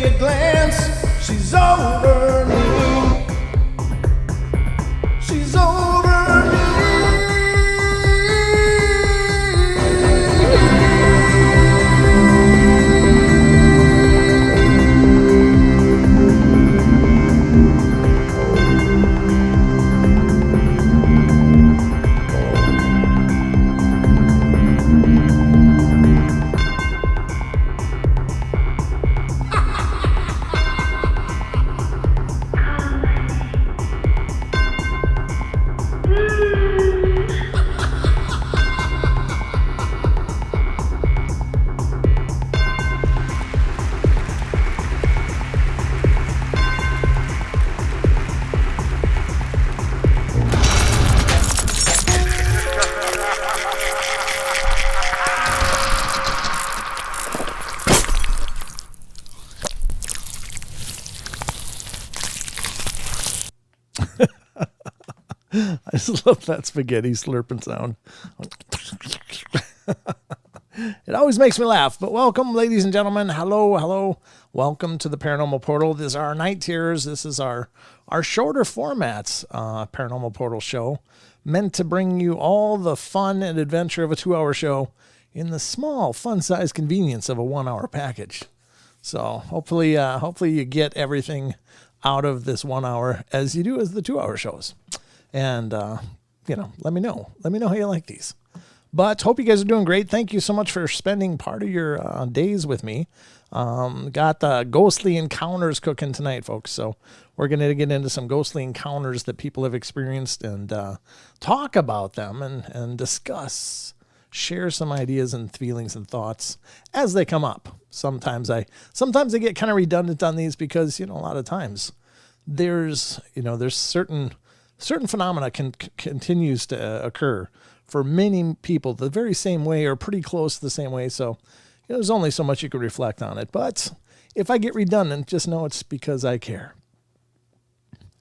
say a glance, she's over me. She's over me. I just love that spaghetti slurping sound. It always makes me laugh. But welcome, ladies and gentlemen. Hello, hello. Welcome to the Paranormal Portal. This is our night tiers. This is our shorter formats Paranormal Portal show, meant to bring you all the fun and adventure of a 2-hour show in the small, fun-sized convenience of a 1-hour package. So hopefully you get everything out of this 1 hour as you do as the 2-hour shows. And, let me know. Let me know how you like these. But hope you guys are doing great. Thank you so much for spending part of your days with me. Got the ghostly encounters cooking tonight, folks. So we're going to get into some ghostly encounters that people have experienced and talk about them and discuss, share some ideas and feelings and thoughts as they come up. Sometimes I get kind of redundant on these because, a lot of times there's certain phenomena continues to occur for many people the very same way or pretty close to the same way. So there's only so much you can reflect on it. But if I get redundant, just know it's because I care.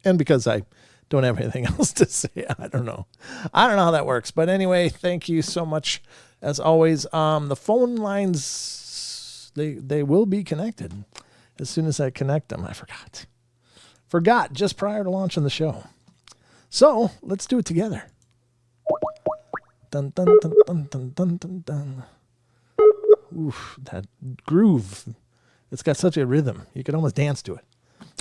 And because I don't have anything else to say. I don't know how that works. But anyway, thank you so much. As always, the phone lines, they will be connected. As soon as I connect them, I forgot just prior to launching the show. So let's do it together. Dun, dun, dun, dun, dun, dun, dun, dun. Oof, that groove. It's got such a rhythm. You could almost dance to it.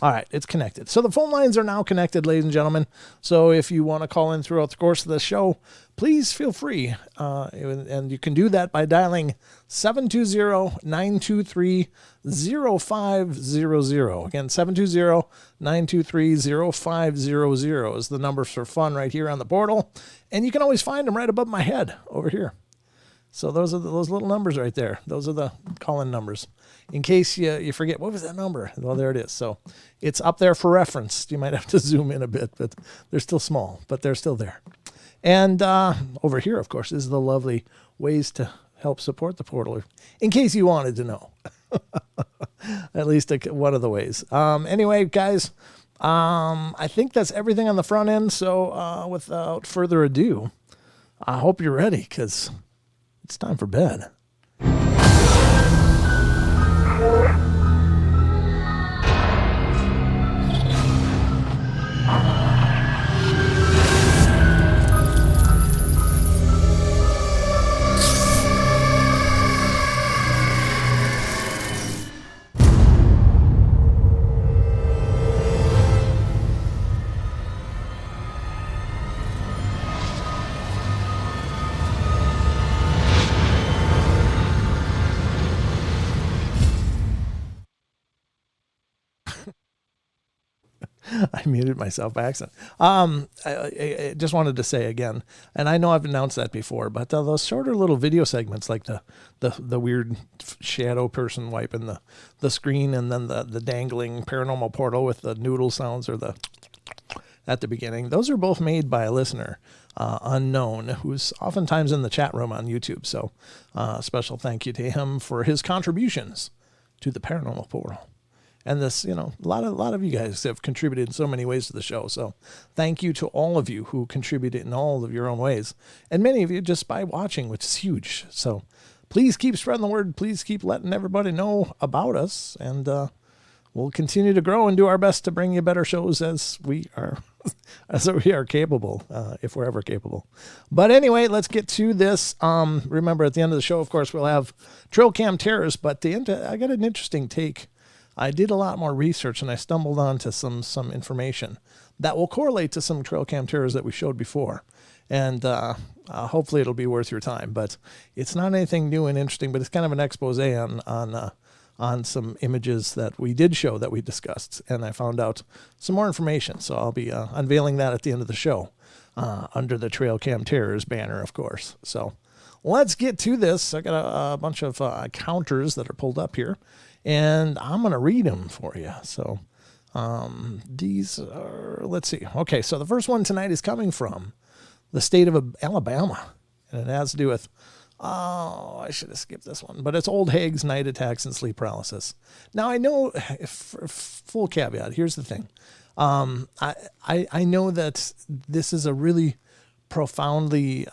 All right, it's connected. So the phone lines are now connected, ladies and gentlemen. So if you want to call in throughout the course of the show, please feel free. And you can do that by dialing 720-923-0500. Again, 720-923-0500 is the number for fun right here on the portal. And you can always find them right above my head over here. So those are those little numbers right there. Those are the call-in numbers. In case you forget, what was that number? Well, there it is. So it's up there for reference. You might have to zoom in a bit, but they're still small, but they're still there. And over here, of course, is the lovely ways to help support the portal, in case you wanted to know. At least one of the ways. Anyway, guys, I think that's everything on the front end. So without further ado, I hope you're ready, because it's time for bed. I muted myself by accident. I just wanted to say again, and I know I've announced that before, but those shorter little video segments, like the weird shadow person wiping the screen, and then the dangling paranormal portal with the noodle sounds or the at the beginning, those are both made by a listener, unknown, who's oftentimes in the chat room on YouTube. So special thank you to him for his contributions to the paranormal portal. And this, a lot of you guys have contributed in so many ways to the show. So thank you to all of you who contributed in all of your own ways. And many of you just by watching, which is huge. So please keep spreading the word. Please keep letting everybody know about us. And we'll continue to grow and do our best to bring you better shows as we are capable, if we're ever capable. But anyway, let's get to this. Remember, at the end of the show, of course, we'll have trail cam terrors, but I got an interesting take. I did a lot more research and I stumbled onto some information that will correlate to some trail cam terrors that we showed before. And hopefully it'll be worth your time. But it's not anything new and interesting, but it's kind of an expose on some images that we did show that we discussed. And I found out some more information. So I'll be unveiling that at the end of the show under the Trail Cam Terrors banner, of course. So let's get to this. I got a bunch of counters that are pulled up here, and I'm going to read them for you. So these are, let's see. Okay, so the first one tonight is coming from the state of Alabama, and it has to do with, I should have skipped this one, but it's old hags, night attacks, and sleep paralysis. Now, I know, full caveat, here's the thing. I know that this is a really profoundly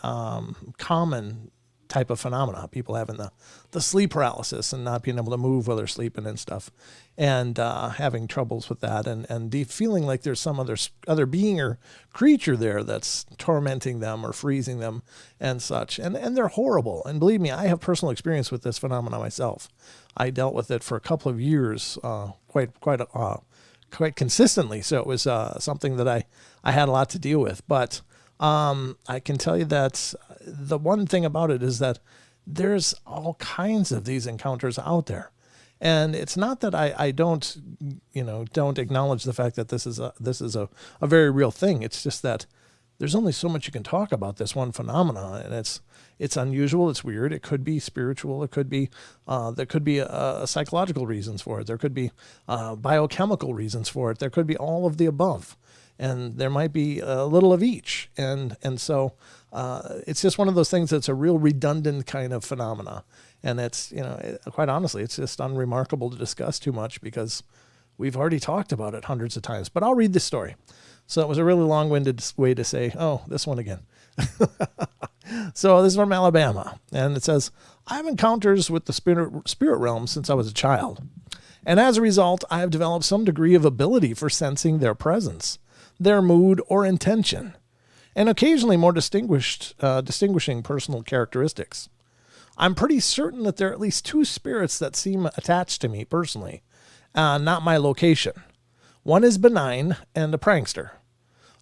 common type of phenomena. People having the sleep paralysis and not being able to move while they're sleeping and stuff, and having troubles with that, and feeling like there's some other being or creature there that's tormenting them or freezing them and such. And they're horrible. And believe me, I have personal experience with this phenomena myself. I dealt with it for a couple of years, quite consistently. So it was something that I had a lot to deal with. But I can tell you that the one thing about it is that there's all kinds of these encounters out there. And it's not that I don't acknowledge the fact that this is a very real thing. It's just that there's only so much you can talk about this one phenomenon, and it's unusual, it's weird, it could be spiritual, it could be there could be psychological reasons for it, there could be biochemical reasons for it, there could be all of the above, and there might be a little of each, and so it's just one of those things that's a real redundant kind of phenomena. And it's, quite honestly, it's just unremarkable to discuss too much because we've already talked about it hundreds of times. But I'll read this story. So it was a really long-winded way to say, oh, this one again. So this is from Alabama. And it says, I have encounters with the spirit realm since I was a child. And as a result, I have developed some degree of ability for sensing their presence, their mood or intention, and occasionally more distinguishing personal characteristics. I'm pretty certain that there are at least two spirits that seem attached to me personally, not my location. One is benign and a prankster.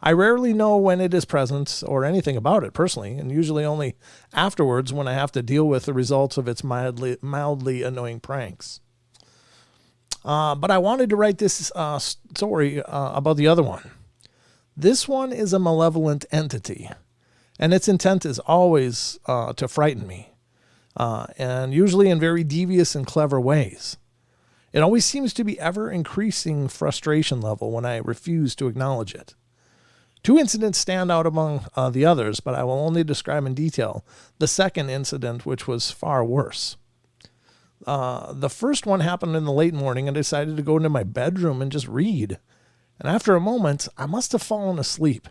I rarely know when it is present or anything about it personally, and usually only afterwards when I have to deal with the results of its mildly annoying pranks. But I wanted to write this story about the other one. This one is a malevolent entity, and its intent is always to frighten me. And usually in very devious and clever ways. It always seems to be ever-increasing frustration level when I refuse to acknowledge it. Two incidents stand out among the others, but I will only describe in detail the second incident, which was far worse. The first one happened in the late morning, and I decided to go into my bedroom and just read. And after a moment, I must have fallen asleep,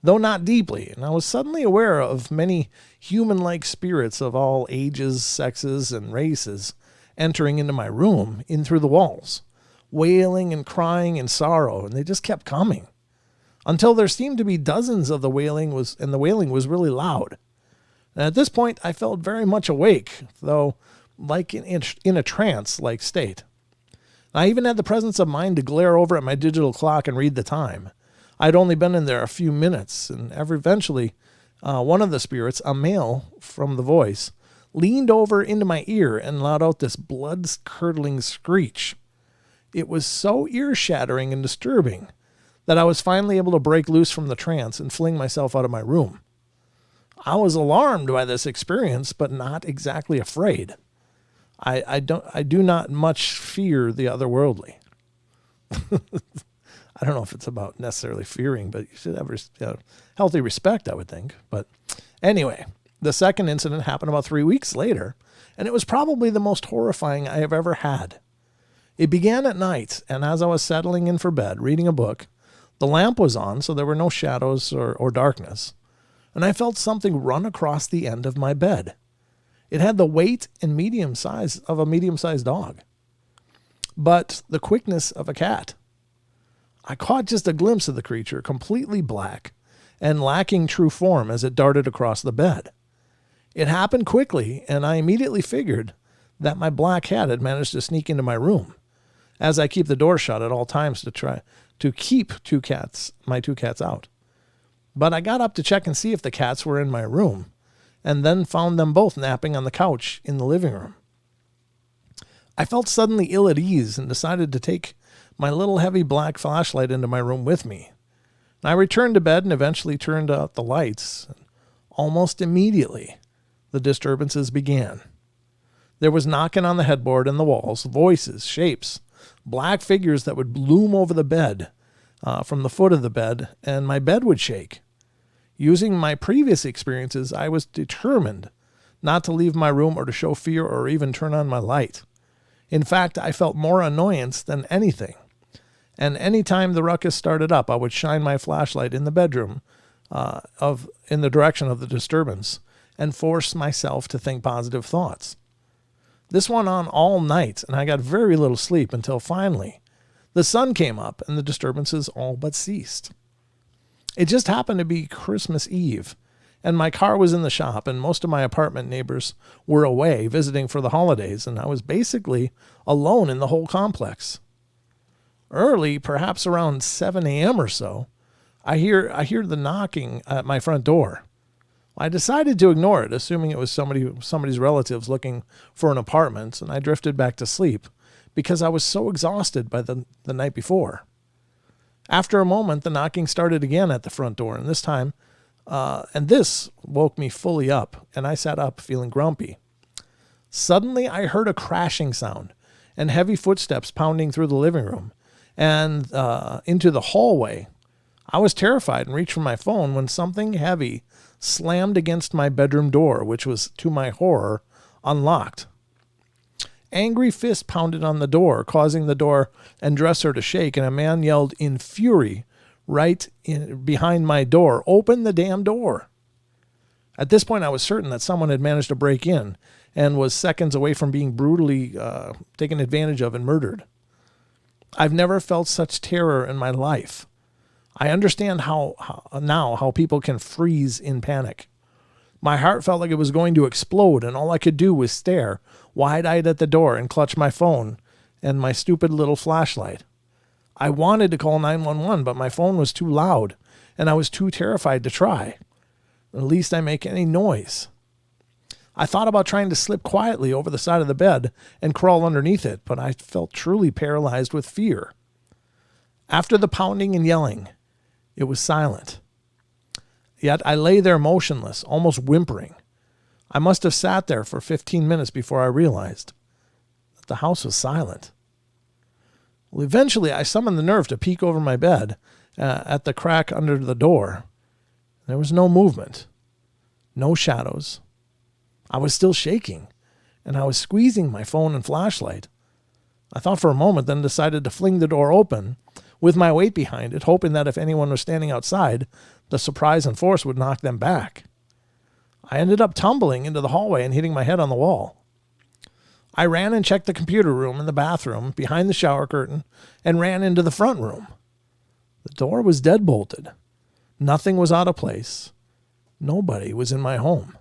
though not deeply, and I was suddenly aware of many human-like spirits of all ages, sexes, and races entering into my room, in through the walls, wailing and crying in sorrow, and they just kept coming, until there seemed to be dozens of the wailing was really loud. And at this point, I felt very much awake, though like in a trance-like state. I even had the presence of mind to glare over at my digital clock and read the time. I'd only been in there a few minutes, and eventually one of the spirits, a male from the voice, leaned over into my ear and let out this blood-curdling screech. It was so ear-shattering and disturbing that I was finally able to break loose from the trance and fling myself out of my room. I was alarmed by this experience, but not exactly afraid. I do not much fear the otherworldly. I don't know if it's about necessarily fearing, but you should have healthy respect, I would think. But anyway, the second incident happened about 3 weeks later, and it was probably the most horrifying I have ever had. It began at night, and as I was settling in for bed, reading a book, the lamp was on, so there were no shadows or darkness, and I felt something run across the end of my bed. It had the weight and medium size of a medium-sized dog. but the quickness of a cat. I caught just a glimpse of the creature, completely black and lacking true form as it darted across the bed. It happened quickly, and I immediately figured that my black cat had managed to sneak into my room, as I keep the door shut at all times to try to keep my two cats out. But I got up to check and see if the cats were in my room, and then found them both napping on the couch in the living room. I felt suddenly ill at ease and decided to take my little heavy black flashlight into my room with me. I returned to bed and eventually turned out the lights. Almost immediately, the disturbances began. There was knocking on the headboard and the walls, voices, shapes, black figures that would loom over the bed, from the foot of the bed, and my bed would shake. Using my previous experiences, I was determined not to leave my room or to show fear or even turn on my light. In fact, I felt more annoyance than anything. And any time the ruckus started up, I would shine my flashlight in the bedroom in the direction of the disturbance and force myself to think positive thoughts. This went on all night, and I got very little sleep until finally the sun came up and the disturbances all but ceased. It just happened to be Christmas Eve, and my car was in the shop, and most of my apartment neighbors were away visiting for the holidays, and I was basically alone in the whole complex. Early, perhaps around 7 a.m. or so, I hear the knocking at my front door. I decided to ignore it, assuming it was somebody's relatives looking for an apartment, and I drifted back to sleep because I was so exhausted by the night before. After a moment, the knocking started again at the front door, and this woke me fully up, and I sat up feeling grumpy. Suddenly, I heard a crashing sound and heavy footsteps pounding through the living room and into the hallway. I was terrified and reached for my phone when something heavy slammed against my bedroom door, which was, to my horror, unlocked. Angry fists pounded on the door, causing the door and dresser to shake, and a man yelled in fury behind my door, "Open the damn door." At this point, I was certain that someone had managed to break in and was seconds away from being brutally taken advantage of and murdered. I've never felt such terror in my life. I understand how people can freeze in panic. My heart felt like it was going to explode, and all I could do was stare wide-eyed at the door and clutch my phone and my stupid little flashlight. I wanted to call 911, but my phone was too loud, and I was too terrified to try. At least I make any noise. I thought about trying to slip quietly over the side of the bed and crawl underneath it, but I felt truly paralyzed with fear. After the pounding and yelling, it was silent. Yet I lay there motionless, almost whimpering. I must have sat there for 15 minutes before I realized that the house was silent. Well, eventually I summoned the nerve to peek over my bed at the crack under the door. There was no movement, no shadows. I was still shaking, and I was squeezing my phone and flashlight. I thought for a moment, then decided to fling the door open with my weight behind it, hoping that if anyone was standing outside, the surprise and force would knock them back. I ended up tumbling into the hallway and hitting my head on the wall. I ran and checked the computer room and the bathroom behind the shower curtain and ran into the front room. The door was deadbolted. Nothing was out of place. Nobody was in my home.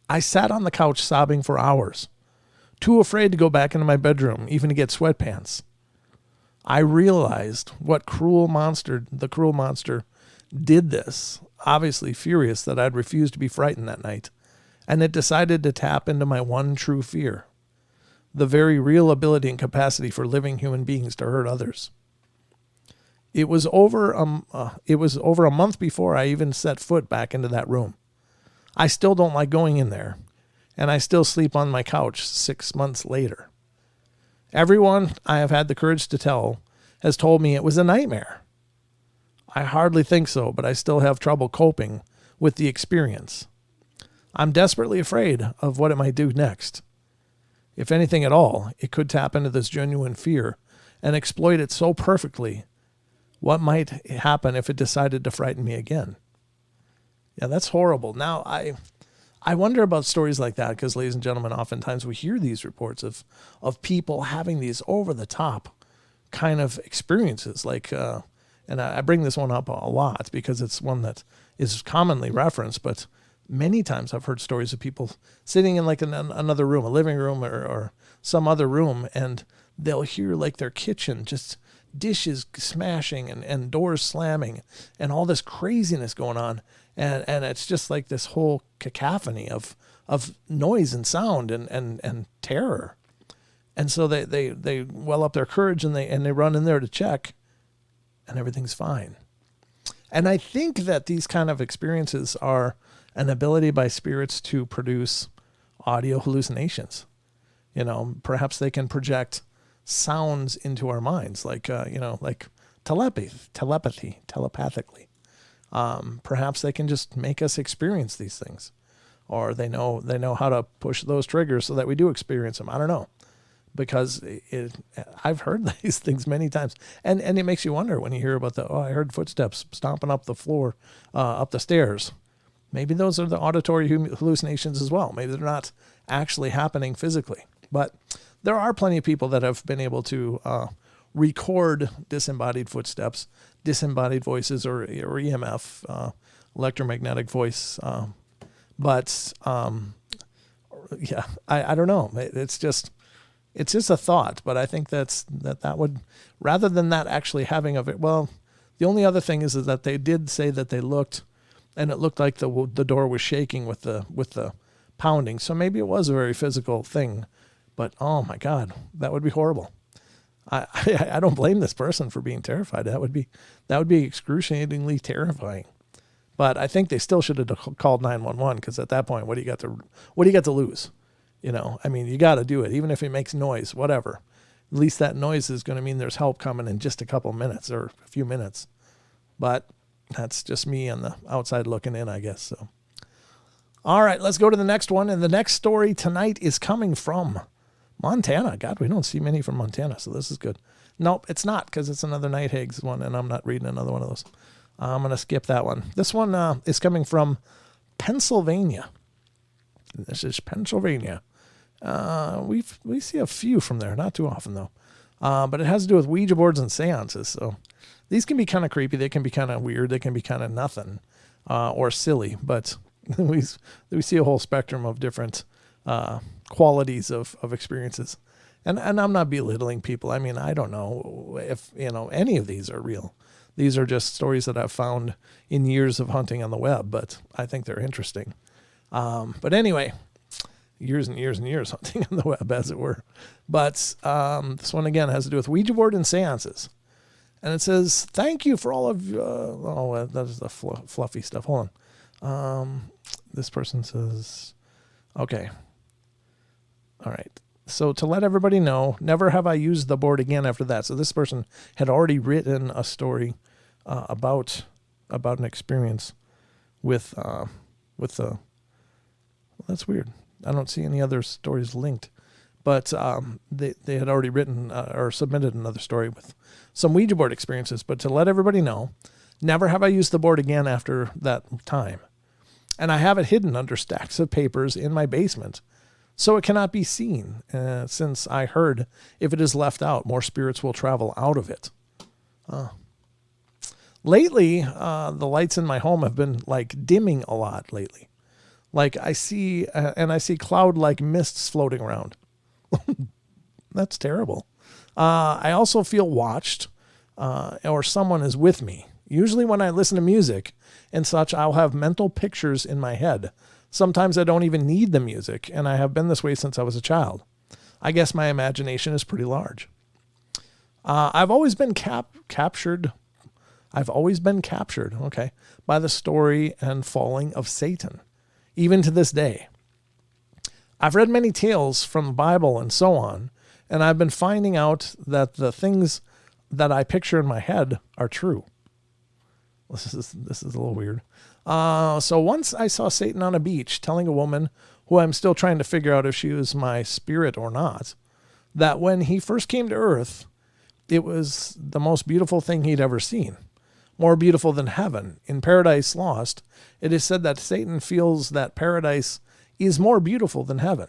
I sat on the couch sobbing for hours, too afraid to go back into my bedroom, even to get sweatpants. I realized what the cruel monster did this, obviously furious that I'd refused to be frightened that night, and it decided to tap into my one true fear, the very real ability and capacity for living human beings to hurt others. It was over a month before I even set foot back into that room. I still don't like going in there, and I still sleep on my couch 6 months later. Everyone I have had the courage to tell has told me it was a nightmare. I hardly think so, but I still have trouble coping with the experience. I'm desperately afraid of what it might do next. If anything at all, it could tap into this genuine fear and exploit it so perfectly. What might happen if it decided to frighten me again? Yeah, that's horrible. Now, I I wonder about stories like that because, ladies and gentlemen, oftentimes we hear these reports of people having these over the top kind of experiences. Like, and I bring this one up a lot because it's one that is commonly referenced, but many times I've heard stories of people sitting in like another room, a living room or some other room, and they'll hear like their kitchen, just dishes smashing and doors slamming and all this craziness going on. And it's just like this whole cacophony of noise and sound and terror. And so they well up their courage and they run in there to check, and everything's fine. And I think that these kind of experiences are an ability by spirits to produce audio hallucinations. Perhaps they can project sounds into our minds, like telepathically. Perhaps they can just make us experience these things, or they know how to push those triggers so that we do experience them. I don't know, because I've heard these things many times, and it makes you wonder when you hear about I heard footsteps stomping up the floor, up the stairs. Maybe those are the auditory hallucinations as well. Maybe they're not actually happening physically, but there are plenty of people that have been able to record disembodied footsteps, disembodied voices, or EMF, electromagnetic voice. But I don't know. It's just a thought. But I think that would, rather than that actually having the only other thing is that they did say that they looked, and it looked like the door was shaking with the pounding. So maybe it was a very physical thing. But oh my God, that would be horrible. I don't blame this person for being terrified. That would be excruciatingly terrifying. But I think they still should have called 911, because at that point, what do you got to lose? I mean, you got to do it, even if it makes noise, whatever. At least that noise is going to mean there's help coming in just a couple minutes or a few minutes. But that's just me on the outside looking in, I guess. So, all right, let's go to the next one. And the next story tonight is coming from Montana. God, we don't see many from Montana, so this is good. Nope, it's not, because it's another Night Hags one, and I'm not reading another one of those. I'm going to skip that one. This one is coming from Pennsylvania. This is Pennsylvania. We see a few from there, not too often though. But it has to do with Ouija boards and seances. So these can be kind of creepy. They can be kind of weird. They can be kind of nothing or silly. But we see a whole spectrum of different qualities of experiences. And I'm not belittling people. I mean, I don't know if any of these are real. These are just stories that I've found in years of hunting on the web, but I think they're interesting. But anyway, years and years and years hunting on the web, as it were. But this one, again, has to do with Ouija board and seances. And it says, thank you for all of, that is the fluffy stuff. Hold on. This person says, okay. All right. So to let everybody know, never have I used the board again after that. So this person had already written a story about an experience with the. Well, that's weird. I don't see any other stories linked, but they had already written or submitted another story with some Ouija board experiences. But to let everybody know, never have I used the board again after that time, and I have it hidden under stacks of papers in my basement. So it cannot be seen, since I heard if it is left out, more spirits will travel out of it. Lately, the lights in my home have been like dimming a lot lately. Like I see cloud-like mists floating around. That's terrible. I also feel watched, or someone is with me. Usually when I listen to music and such, I'll have mental pictures in my head. Sometimes I don't even need the music, and I have been this way since I was a child. I guess my imagination is pretty large. I've always been captured. I've always been captured, okay, by the story and falling of Satan, even to this day. I've read many tales from the Bible and so on, and I've been finding out that the things that I picture in my head are true. This is a little weird. So once I saw Satan on a beach telling a woman, who I'm still trying to figure out if she was my spirit or not, that when he first came to earth, it was the most beautiful thing he'd ever seen. More beautiful than heaven. In Paradise Lost, it is said that Satan feels that paradise is more beautiful than heaven.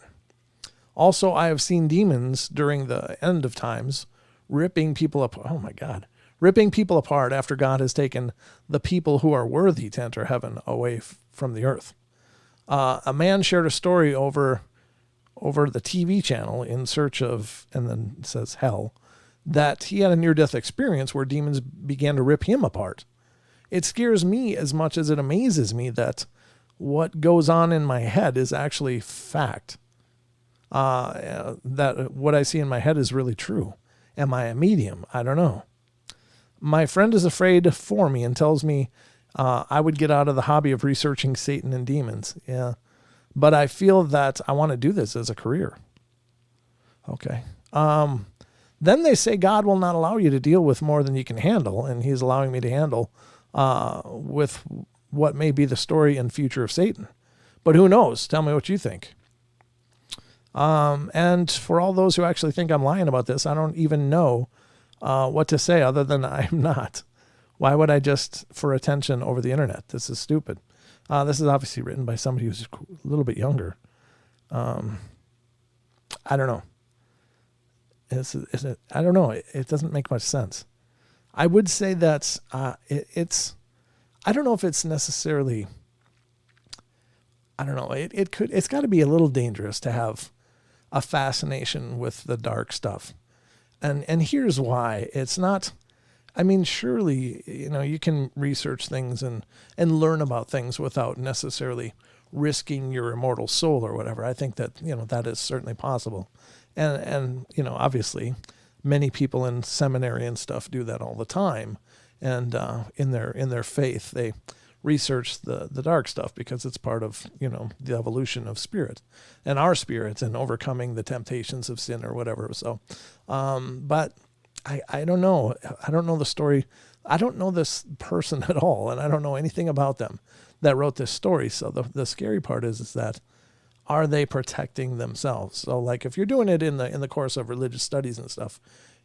Also, I have seen demons during the end of times ripping people apart. Oh my God. Ripping people apart after God has taken the people who are worthy to enter heaven away from the earth. A man shared a story over the TV channel in search of, and then it says hell, that he had a near-death experience where demons began to rip him apart. It scares me as much as it amazes me that what goes on in my head is actually fact. That what I see in my head is really true. Am I a medium? I don't know. My friend is afraid for me and tells me I would get out of the hobby of researching Satan and demons. Yeah. But I feel that I want to do this as a career. Okay. Then they say God will not allow you to deal with more than you can handle, and he's allowing me to handle with what may be the story and future of Satan. But who knows? Tell me what you think. And for all those who actually think I'm lying about this, I don't even know what to say other than I'm not. Why would I just for attention over the internet? This is stupid. This is obviously written by somebody who's a little bit younger. I don't know. I don't know. It doesn't make much sense. I would say that it's. I don't know if it's necessarily. I don't know. It's got to be a little dangerous to have a fascination with the dark stuff, and here's why. It's not. I mean, surely you can research things and learn about things without necessarily risking your immortal soul or whatever. I think that that is certainly possible. And obviously many people in seminary and stuff do that all the time. And in their faith, they research the dark stuff because it's part of, the evolution of spirit and our spirits and overcoming the temptations of sin or whatever. So, but I don't know. I don't know the story. I don't know this person at all. And I don't know anything about them that wrote this story. So the scary part is that, are they protecting themselves? So like if you're doing it in the course of religious studies and stuff,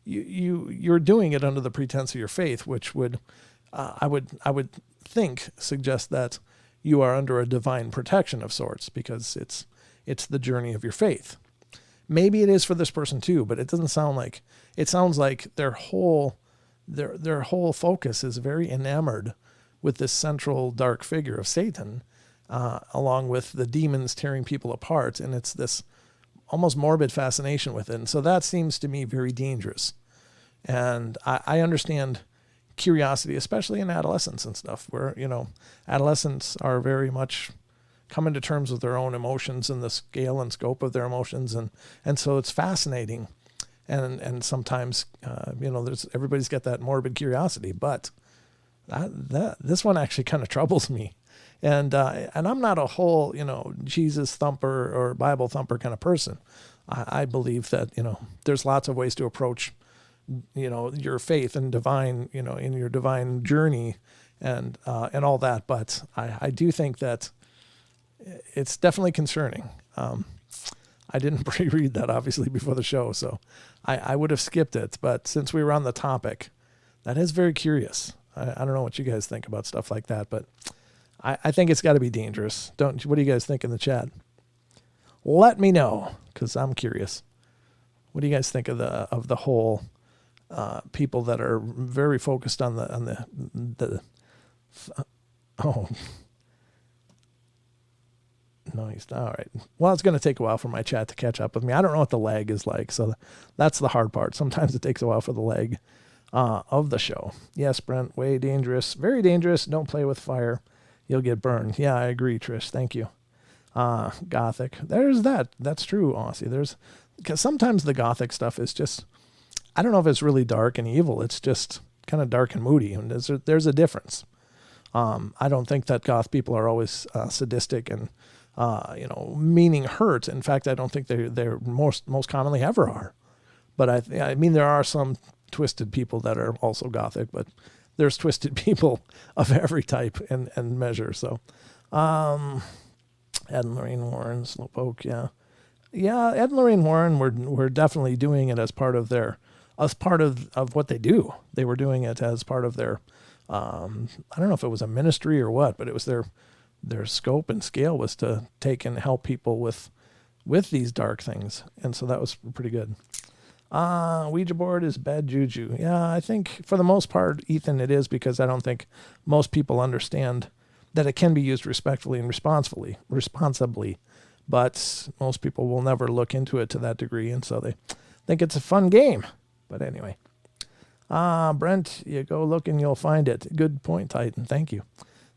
you're doing it under the pretense of your faith, which would, I would think suggest that you are under a divine protection of sorts because it's the journey of your faith. Maybe it is for this person too, but it doesn't sound like, it sounds like their whole focus is very enamored with this central dark figure of Satan, along with the demons tearing people apart. And it's this almost morbid fascination with it. And so that seems to me very dangerous. And I understand curiosity, especially in adolescence and stuff, where, adolescents are very much coming to terms with their own emotions and the scale and scope of their emotions. And so it's fascinating. And sometimes, everybody's got that morbid curiosity, but this one actually kind of troubles me. And I'm not a whole, Jesus thumper or Bible thumper kind of person. I believe that, there's lots of ways to approach, your faith and divine, in your divine journey and all that. But I do think that it's definitely concerning. I didn't pre-read that obviously before the show, so I would have skipped it. But since we were on the topic, that is very curious. I don't know what you guys think about stuff like that, but I think it's got to be dangerous. What do you guys think in the chat? Let me know, because I'm curious. What do you guys think of the whole people that are very focused on the oh. No, he's not. All right. Well, it's going to take a while for my chat to catch up with me. I don't know what the lag is like, so that's the hard part. Sometimes it takes a while for the lag of the show. Yes, Brent, way dangerous. Very dangerous. Don't play with fire. You'll get burned. Yeah, I agree, Trish. Thank you. Gothic. There's that. That's true, Aussie. Because sometimes the Gothic stuff is just, I don't know if it's really dark and evil. It's just kind of dark and moody, and there's a difference. I don't think that goth people are always sadistic and meaning hurt. In fact, I don't think they're most commonly ever are. But I mean, there are some twisted people that are also gothic, but there's twisted people of every type and measure. So, Ed and Lorraine Warren, Slowpoke, yeah. Ed and Lorraine Warren were definitely doing it as part of of what they do. They were doing it as part of their, I don't know if it was a ministry or what, but it was their their scope and scale was to take and help people with these dark things. And so that was pretty good. Ouija board is bad juju. Yeah, I think for the most part, Ethan, it is, because I don't think most people understand that it can be used respectfully and responsibly. But most people will never look into it to that degree, and so they think it's a fun game. But anyway. Brent, you go look and you'll find it. Good point, Titan. Thank you.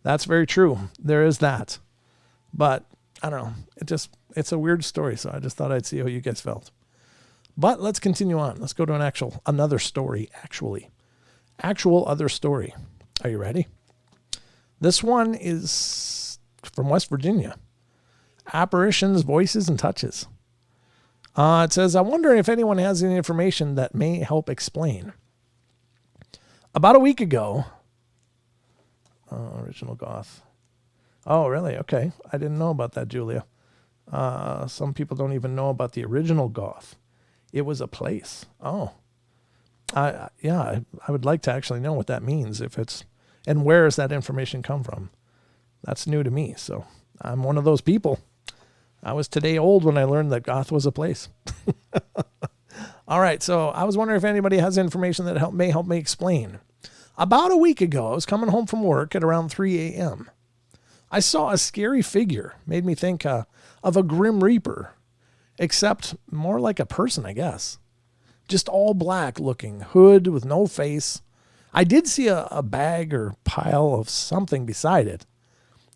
That's very true. There is that. But I don't know. It's a weird story, so I just thought I'd see how you guys felt. But let's continue on. Let's go to another story, actual other story. Are you ready? This one is from West Virginia. Apparitions, voices, and touches. It says, I'm wondering if anyone has any information that may help explain. About a week ago, original goth. Oh, really? Okay. I didn't know about that, Julia. Some people don't even know about the original goth. It was a place. Oh, I would like to actually know what that means. And where does that information come from? That's new to me. So I'm one of those people. I was today old when I learned that goth was a place. All right. So I was wondering if anybody has information that may help me explain. About a week ago, I was coming home from work at around 3 a.m. I saw a scary figure. Made me think of a Grim Reaper, except more like a person, I guess. Just all black looking, hood with no face. I did see a bag or pile of something beside it.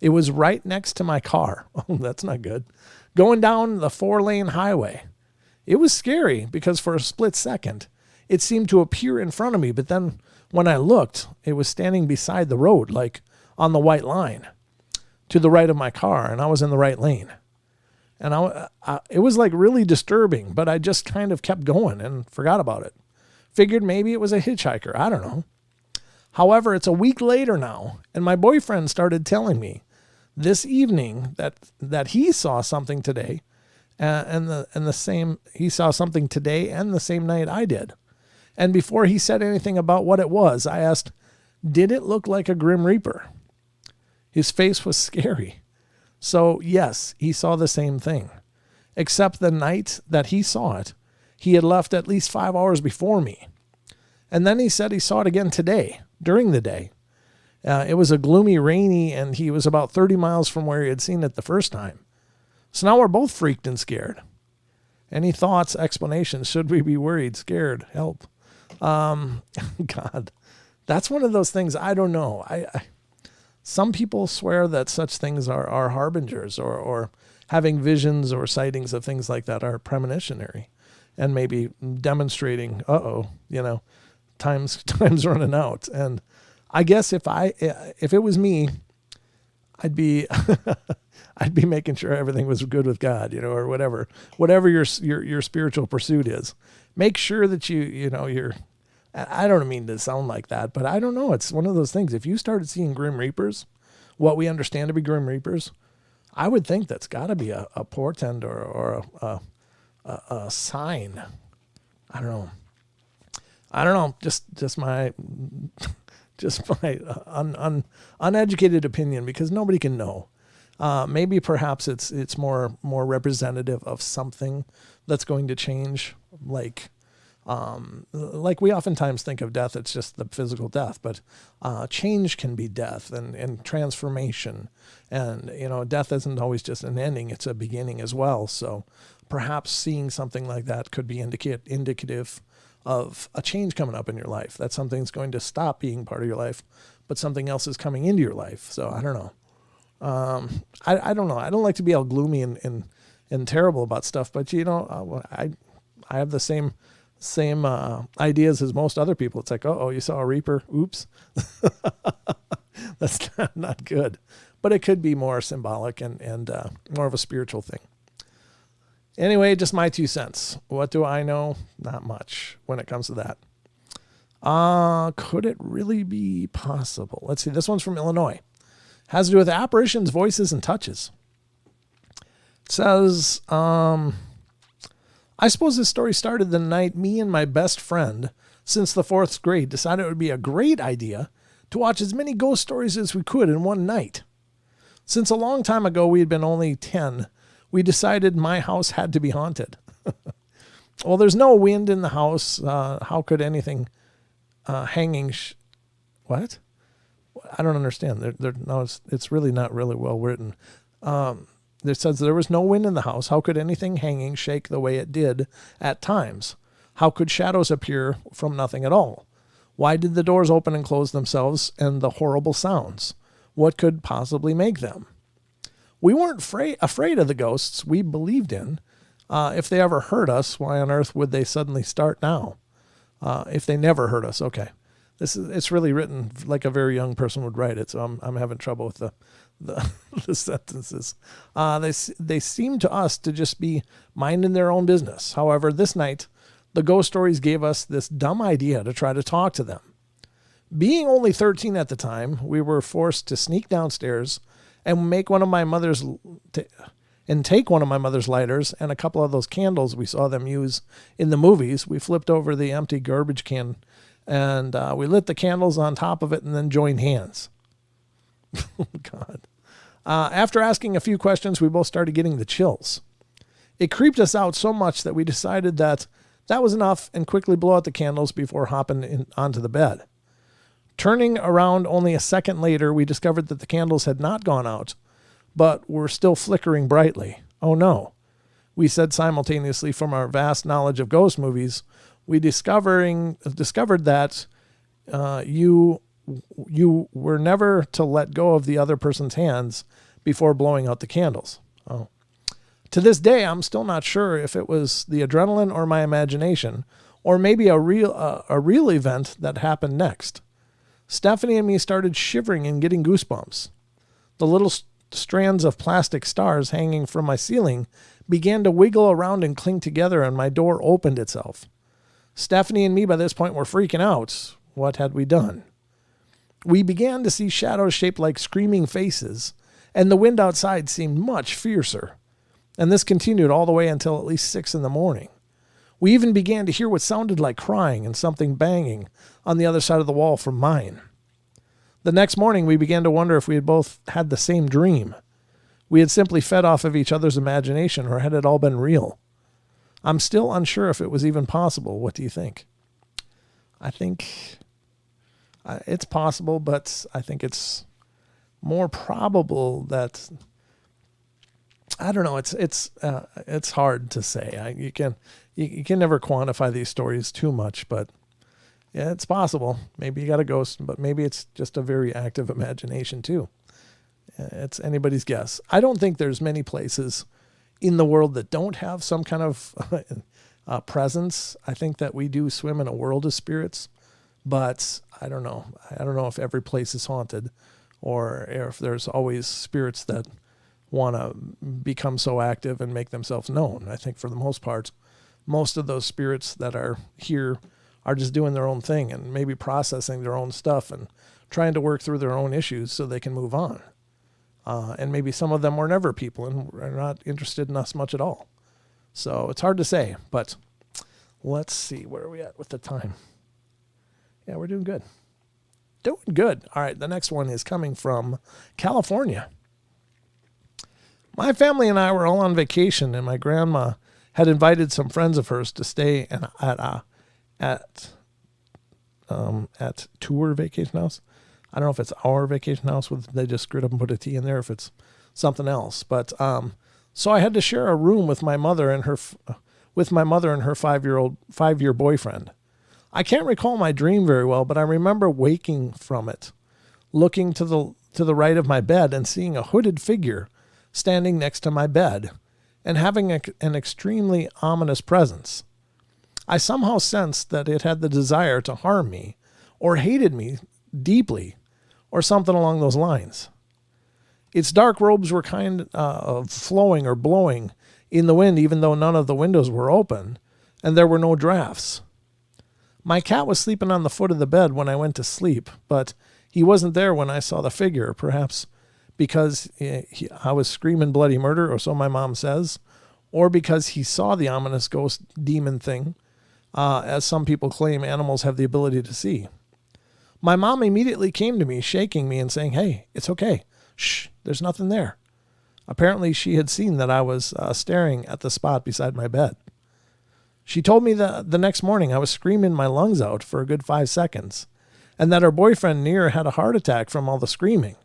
It was right next to my car. Oh, that's not good. Going down the 4-lane highway. It was scary because for a split second, it seemed to appear in front of me. But then when I looked, it was standing beside the road, like on the white line to the right of my car. And I was in the right lane. And it was like really disturbing, but I just kind of kept going and forgot about it. Figured maybe it was a hitchhiker. I don't know. However, it's a week later now, and my boyfriend started telling me this evening that he saw something today, he saw something today and the same night I did. And before he said anything about what it was, I asked, did it look like a Grim Reaper? His face was scary. So yes, he saw the same thing, except the night that he saw it, he had left at least 5 hours before me. And then he said he saw it again today, during the day. It was a gloomy, rainy, and he was about 30 miles from where he had seen it the first time. So now we're both freaked and scared. Any thoughts, explanations? Should we be worried, scared? Help. God, that's one of those things I don't know. Some people swear that such things are harbingers or having visions or sightings of things like that are premonitionary and maybe demonstrating, time's running out. And I guess if it was me, I'd be I'd be making sure everything was good with God, or whatever your spiritual pursuit is. Make sure that you're. I don't mean to sound like that, but I don't know. It's one of those things. If you started seeing Grim Reapers, what we understand to be Grim Reapers, I would think that's got to be a portend or a sign. I don't know. Just my uneducated opinion, because nobody can know. Maybe perhaps it's more representative of something that's going to change, like we oftentimes think of death, it's just the physical death, but change can be death and transformation. And, death isn't always just an ending, it's a beginning as well. So perhaps seeing something like that could be indicative of a change coming up in your life, that something's going to stop being part of your life, but something else is coming into your life. So I don't know. I don't know. I don't like to be all gloomy and terrible about stuff, but I have the same ideas as most other people. It's like, oh, you saw a reaper. Oops. That's not good, but it could be more symbolic and more of a spiritual thing. Anyway, just my 2 cents. What do I know? Not much when it comes to that. Could it really be possible? Let's see. This one's from Illinois. Has to do with apparitions, voices, and touches. It says, I suppose this story started the night me and my best friend since the 4th grade decided it would be a great idea to watch as many ghost stories as we could in one night. Since a long time ago we had been only 10, we decided my house had to be haunted. Well, there's no wind in the house. How could anything hanging... What? I don't understand. No, it's really not really well written. It says there was no wind in the house. How could anything hanging shake the way it did at times? How could shadows appear from nothing at all? Why did the doors open and close themselves, and the horrible sounds? What could possibly make them? We weren't afraid of the ghosts we believed in. If they ever hurt us, why on earth would they suddenly start now? If they never hurt us, okay. It's really written like a very young person would write it, so I'm having trouble with the sentences. They seem to us to just be minding their own business. However, this night, the ghost stories gave us this dumb idea to try to talk to them. Being only 13 at the time, we were forced to sneak downstairs and take one of my mother's lighters and a couple of those candles we saw them use in the movies. We flipped over the empty garbage can and we lit the candles on top of it and then joined hands. Oh, God. After asking a few questions, we both started getting the chills. It creeped us out so much that we decided that was enough and quickly blew out the candles before hopping onto the bed. Turning around only a second later, we discovered that the candles had not gone out, but were still flickering brightly. Oh no, we said simultaneously. From our vast knowledge of ghost movies, we discovered that you were never to let go of the other person's hands before blowing out the candles. Oh. To this day, I'm still not sure if it was the adrenaline or my imagination, or maybe a real event that happened next. Stephanie and me started shivering and getting goosebumps. The little strands of plastic stars hanging from my ceiling began to wiggle around and cling together, and my door opened itself. Stephanie and me by this point were freaking out. What had we done? We began to see shadows shaped like screaming faces, and the wind outside seemed much fiercer. And this continued all the way until at least 6 a.m. We even began to hear what sounded like crying and something banging on the other side of the wall from mine. The next morning, we began to wonder if we had both had the same dream. We had simply fed off of each other's imagination, or had it all been real? I'm still unsure if it was even possible. What do you think? I think it's possible, but I think it's more probable that... I don't know. It's hard to say. You can never quantify these stories too much, but yeah, it's possible. Maybe you got a ghost, but maybe it's just a very active imagination too. It's anybody's guess. I don't think there's many places in the world that don't have some kind of presence. I think that we do swim in a world of spirits, but I don't know. I don't know if every place is haunted, or if there's always spirits that want to become so active and make themselves known. I think for the most part, most of those spirits that are here are just doing their own thing and maybe processing their own stuff and trying to work through their own issues so they can move on. And maybe some of them were never people and are not interested in us much at all. So it's hard to say, but let's see, where are we at with the time? Yeah, we're doing good. Doing good. All right, the next one is coming from California. My family and I were all on vacation, and my grandma had invited some friends of hers to stay at tour vacation house. I don't know if it's our vacation house, they just screwed up and put a T in there, if it's something else. But so I had to share a room with my mother and her 5-year boyfriend. I can't recall my dream very well, but I remember waking from it, looking to the right of my bed and seeing a hooded figure standing next to my bed and having an extremely ominous presence. I somehow sensed that it had the desire to harm me or hated me deeply or something along those lines. Its dark robes were kind of flowing or blowing in the wind, even though none of the windows were open and there were no drafts. My cat was sleeping on the foot of the bed when I went to sleep, but he wasn't there when I saw the figure, perhaps because I was screaming bloody murder, or so my mom says, or because he saw the ominous ghost demon thing, as some people claim animals have the ability to see. My mom immediately came to me, shaking me and saying, "Hey, it's okay. Shh, there's nothing there. Apparently she had seen that I was staring at the spot beside my bed. She told me that the next morning I was screaming my lungs out for a good 5 seconds, and that her boyfriend near had a heart attack from all the screaming.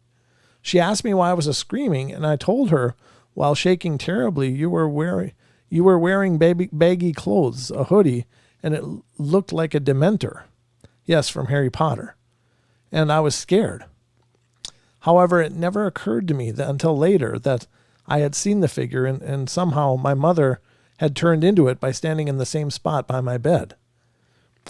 She asked me why I was screaming, and I told her, while shaking terribly, you were wearing baggy clothes, a hoodie, and it looked like a Dementor. Yes, from Harry Potter. And I was scared. However, it never occurred to me that until later that I had seen the figure, and somehow my mother had turned into it by standing in the same spot by my bed.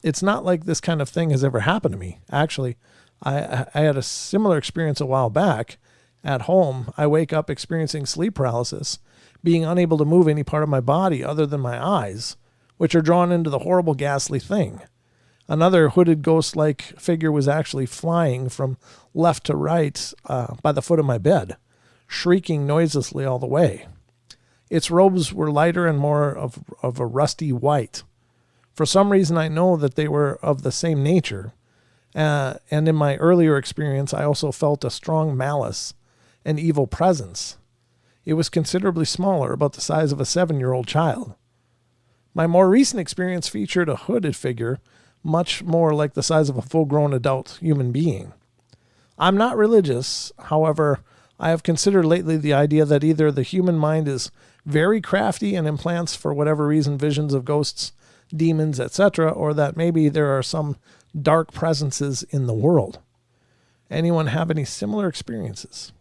It's not like this kind of thing has ever happened to me. Actually, I had a similar experience a while back. At home, I wake up experiencing sleep paralysis, being unable to move any part of my body other than my eyes, which are drawn into the horrible ghastly thing. Another hooded ghost-like figure was actually flying from left to right by the foot of my bed, shrieking noiselessly all the way. Its robes were lighter and more of a rusty white. For some reason, I know that they were of the same nature. And in my earlier experience, I also felt a strong malice and evil presence. It was considerably smaller, about the size of a 7-year-old child. My more recent experience featured a hooded figure, much more like the size of a full-grown adult human being. I'm not religious. However, I have considered lately the idea that either the human mind is very crafty and implants, for whatever reason, visions of ghosts, demons, etc., or that maybe there are some dark presences in the world. Anyone have any similar experiences?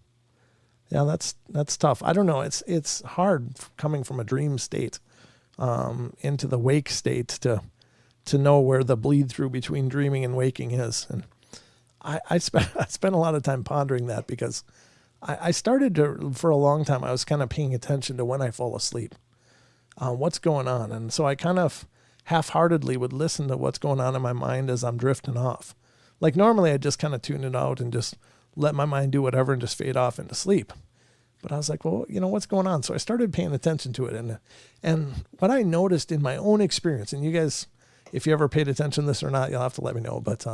Yeah, that's tough. I don't know. It's hard coming from a dream state into the wake state to know where the bleed through between dreaming and waking is. And I spent a lot of time pondering that, because I started to, for a long time, I was kind of paying attention to when I fall asleep, what's going on. And so I kind of half-heartedly would listen to what's going on in my mind as I'm drifting off. Like normally I just kind of tune it out and just let my mind do whatever and just fade off into sleep. But I was like, well, what's going on? So I started paying attention to it. And what I noticed in my own experience, and you guys, if you ever paid attention to this or not, you'll have to let me know. But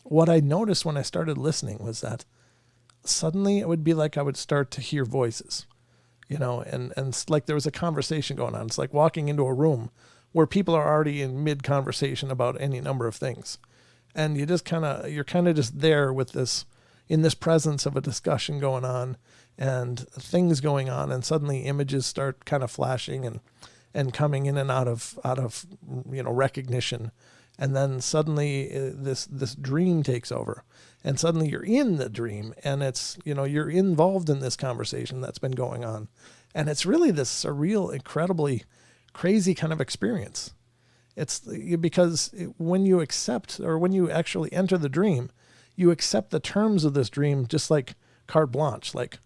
what I noticed when I started listening was that suddenly it would be like I would start to hear voices, and it's like there was a conversation going on. It's like walking into a room where people are already in mid-conversation about any number of things. And you're kind of just there with this, in this presence of a discussion going on and things going on, and suddenly images start kind of flashing and coming in and out of recognition. And then suddenly this dream takes over, and suddenly you're in the dream, and it's, you're involved in this conversation that's been going on. And it's really this surreal, incredibly crazy kind of experience. It's because when you accept, or when you actually enter the dream, you accept the terms of this dream just like carte blanche. Like,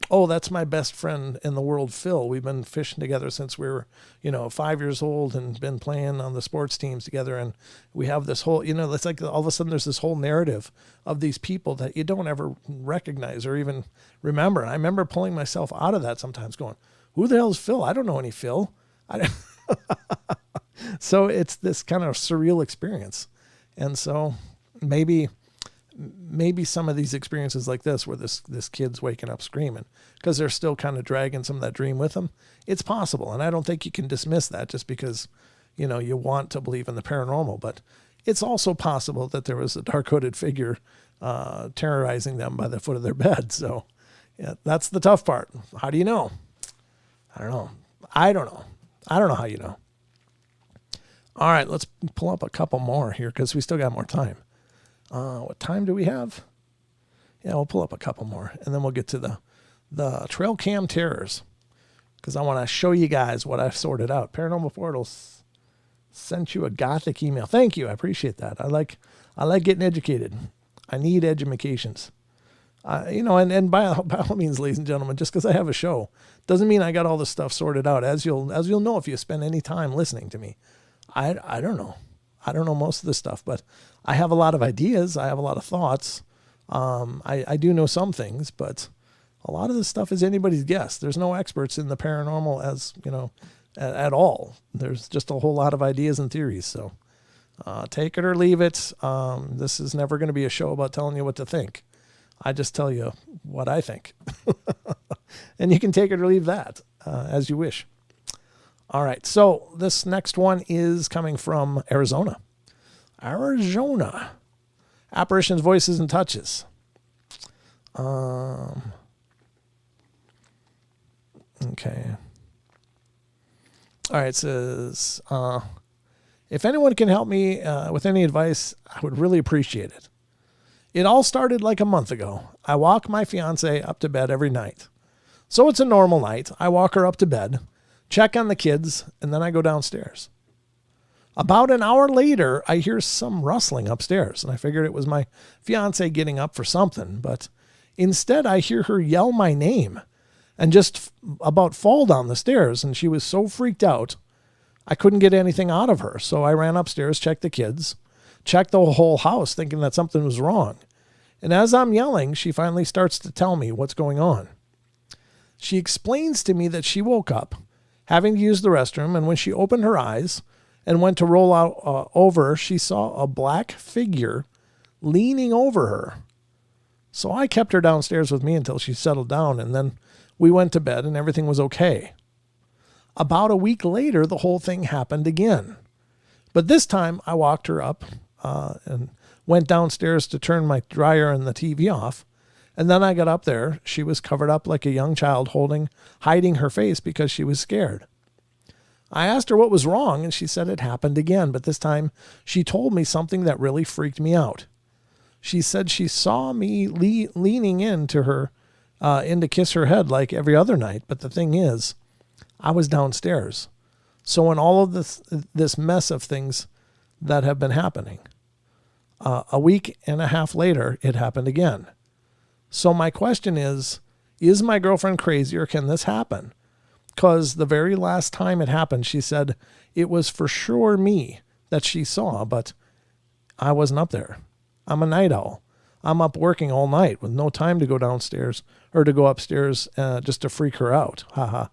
oh, that's my best friend in the world, Phil. We've been fishing together since we were, 5 years old, and been playing on the sports teams together. And we have this whole, it's like all of a sudden there's this whole narrative of these people that you don't ever recognize or even remember. And I remember pulling myself out of that sometimes, going, who the hell is Phil? I don't know any Phil. So it's this kind of surreal experience. And so maybe some of these experiences like this, where this kid's waking up screaming because they're still kind of dragging some of that dream with them, it's possible. And I don't think you can dismiss that just because, you want to believe in the paranormal. But it's also possible that there was a dark hooded figure terrorizing them by the foot of their bed. So yeah, that's the tough part. How do you know? I don't know. I don't know how you know. All right, let's pull up a couple more here because we still got more time. What time do we have? Yeah, we'll pull up a couple more, and then we'll get to the trail cam terrors, because I want to show you guys what I've sorted out. Paranormal Portal sent you a gothic email. Thank you. I appreciate that. I like getting educated. I need educations. And by all means, ladies and gentlemen, just because I have a show doesn't mean I got all this stuff sorted out. As you'll know if you spend any time listening to me. I don't know. I don't know most of this stuff, but I have a lot of ideas. I have a lot of thoughts. I do know some things, but a lot of this stuff is anybody's guess. There's no experts in the paranormal at all. There's just a whole lot of ideas and theories. So take it or leave it. This is never going to be a show about telling you what to think. I just tell you what I think. And you can take it or leave that as you wish. All right. So this next one is coming from Arizona. Arizona. Apparitions, voices, and touches. Okay. All right. It says, if anyone can help me with any advice, I would really appreciate it. It all started like a month ago. I walk my fiance up to bed every night. So it's a normal night. I walk her up to bed, check on the kids, and then I go downstairs. About an hour later, I hear some rustling upstairs, and I figured it was my fiance getting up for something, but instead I hear her yell my name and just about fall down the stairs, and she was so freaked out, I couldn't get anything out of her. So I ran upstairs, checked the kids, checked the whole house, thinking that something was wrong. And as I'm yelling, she finally starts to tell me what's going on. She explains to me that she woke up, having to use the restroom, and when she opened her eyes and went to roll out over, she saw a black figure leaning over her. So I kept her downstairs with me until she settled down, and then we went to bed and everything was okay. About a week later, the whole thing happened again. But this time I walked her up and went downstairs to turn my dryer and the TV off. And then I got up there. She was covered up like a young child, hiding her face because she was scared. I asked her what was wrong, and she said it happened again, but this time she told me something that really freaked me out. She said she saw me leaning into her, in to kiss her head like every other night, but the thing is, I was downstairs. So in all of this mess of things that have been happening, a week and a half later, it happened again. So my question is my girlfriend crazy, or can this happen? Because the very last time it happened, she said it was for sure me that she saw, but I wasn't up there. I'm a night owl. I'm up working all night with no time to go downstairs or to go upstairs just to freak her out. Haha.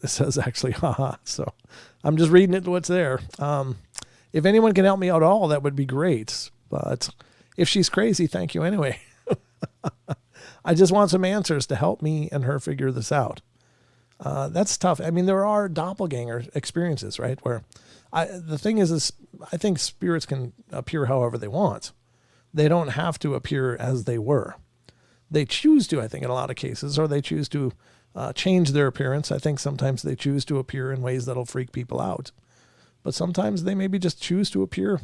It says actually, haha. So I'm just reading it what's there. If anyone can help me out at all, that would be great. But if she's crazy, thank you anyway. I just want some answers to help me and her figure this out. That's tough. I mean, there are doppelganger experiences, right? Where the thing is I think spirits can appear however they want. They don't have to appear as they were. They choose to, I think, in a lot of cases, or they choose to change their appearance. I think sometimes they choose to appear in ways that'll freak people out. But sometimes they maybe just choose to appear.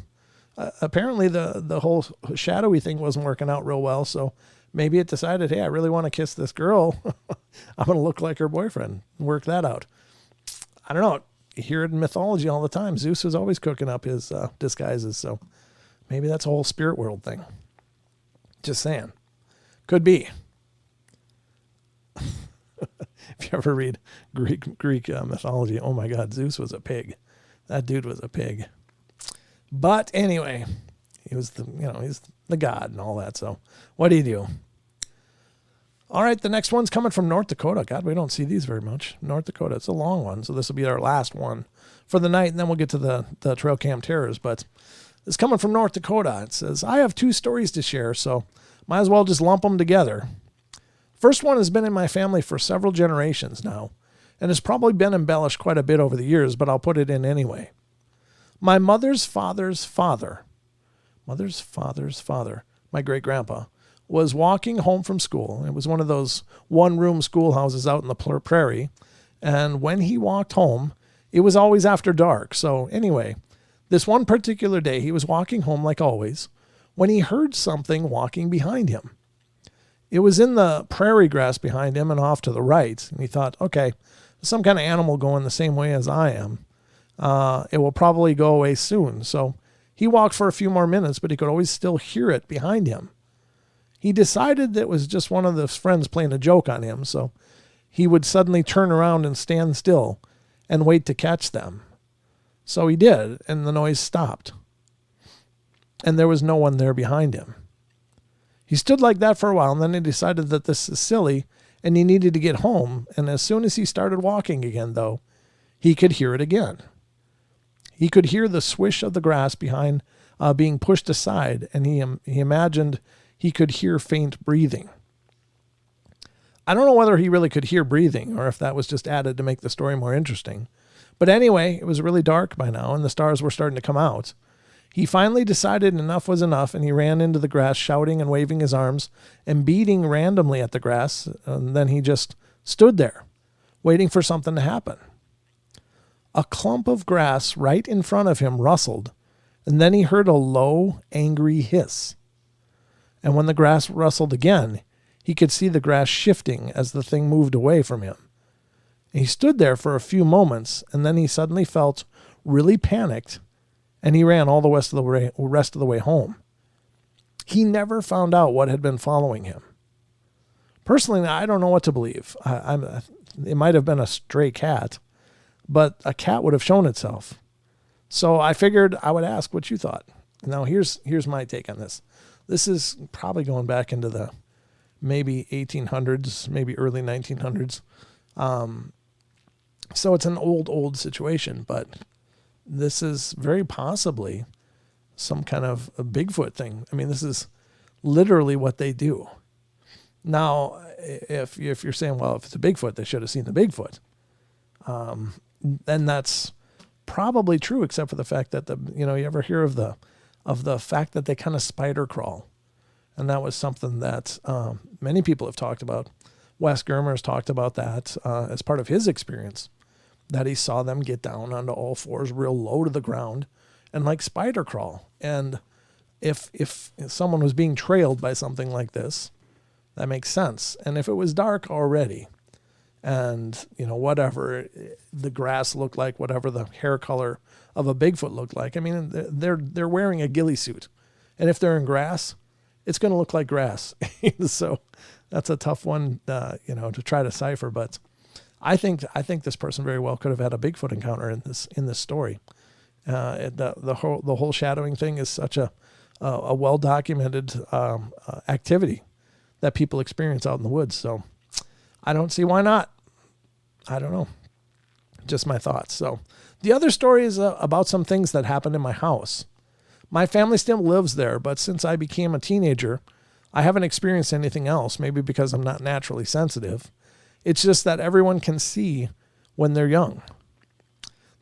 Apparently, the whole shadowy thing wasn't working out real well, so maybe it decided, hey, I really want to kiss this girl. I'm going to look like her boyfriend. Work that out. I don't know. You hear it in mythology all the time. Zeus is always cooking up his disguises, so maybe that's a whole spirit world thing. Just saying. Could be. If you ever read Greek mythology, oh my God, Zeus was a pig. That dude was a pig. But anyway, he's the god and all that. So what do you do? All right, the next one's coming from North Dakota. God, we don't see these very much. North Dakota, it's a long one, so this will be our last one for the night, and then we'll get to the trail cam terrors. But it's coming from North Dakota. It says, I have 2 stories to share, so might as well just lump them together. First one has been in my family for several generations now, and has probably been embellished quite a bit over the years, but I'll put it in anyway. My mother's father's father, my great-grandpa, was walking home from school. It was one of those one-room schoolhouses out in the prairie, and when he walked home, it was always after dark. So anyway, this one particular day, he was walking home like always, when he heard something walking behind him. It was in the prairie grass behind him and off to the right. And he thought, okay, some kind of animal going the same way as I am. It will probably go away soon. So he walked for a few more minutes, but he could always still hear it behind him. He decided that it was just one of his friends playing a joke on him. So he would suddenly turn around and stand still and wait to catch them. So he did, and the noise stopped. And there was no one there behind him. He stood like that for a while, and then he decided that this is silly, and he needed to get home. And as soon as he started walking again, though, he could hear it again. He could hear the swish of the grass behind being pushed aside, and he imagined he could hear faint breathing. I don't know whether he really could hear breathing or if that was just added to make the story more interesting. But anyway, it was really dark by now and the stars were starting to come out. He finally decided enough was enough, and he ran into the grass shouting and waving his arms and beating randomly at the grass. And then he just stood there waiting for something to happen. A clump of grass right in front of him rustled, and then he heard a low, angry hiss. And when the grass rustled again, he could see the grass shifting as the thing moved away from him. He stood there for a few moments, and then he suddenly felt really panicked, and he ran all the rest of the way home. He never found out what had been following him. Personally, I don't know what to believe. It might have been a stray cat, but a cat would have shown itself. So I figured I would ask what you thought. Now, here's my take on this. This is probably going back into the maybe 1800s, maybe early 1900s. So it's an old situation, but this is very possibly some kind of a Bigfoot thing. I mean, this is literally what they do. Now, if you're saying, well, if it's a Bigfoot, they should have seen the Bigfoot. Then that's probably true, except for the fact that you ever hear of the fact that they kind of spider crawl. And that was something that many people have talked about. Wes Germer's talked about that as part of his experience, that he saw them get down onto all fours real low to the ground and like spider crawl. And if someone was being trailed by something like this, that makes sense. And if it was dark already and, whatever the grass looked like, whatever the hair color of a Bigfoot looked like, I mean, they're wearing a ghillie suit. And if they're in grass, it's going to look like grass. So that's a tough one, to try to decipher. But I think this person very well could have had a Bigfoot encounter in this story. The whole shadowing thing is such a well documented activity that people experience out in the woods. So I don't see why not. I don't know. Just my thoughts. So the other story is about some things that happened in my house. My family still lives there, but since I became a teenager, I haven't experienced anything else, maybe because I'm not naturally sensitive. It's just that everyone can see when they're young.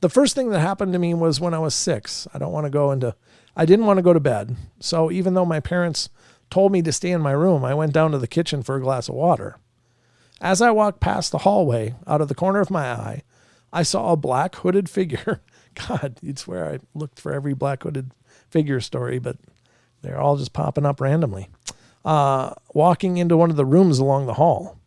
The first thing that happened to me was when I was 6. I didn't want to go to bed. So even though my parents told me to stay in my room, I went down to the kitchen for a glass of water. As I walked past the hallway, out of the corner of my eye, I saw a black hooded figure. God, you'd swear I looked for every black hooded figure story, but they're all just popping up randomly. Walking into one of the rooms along the hall.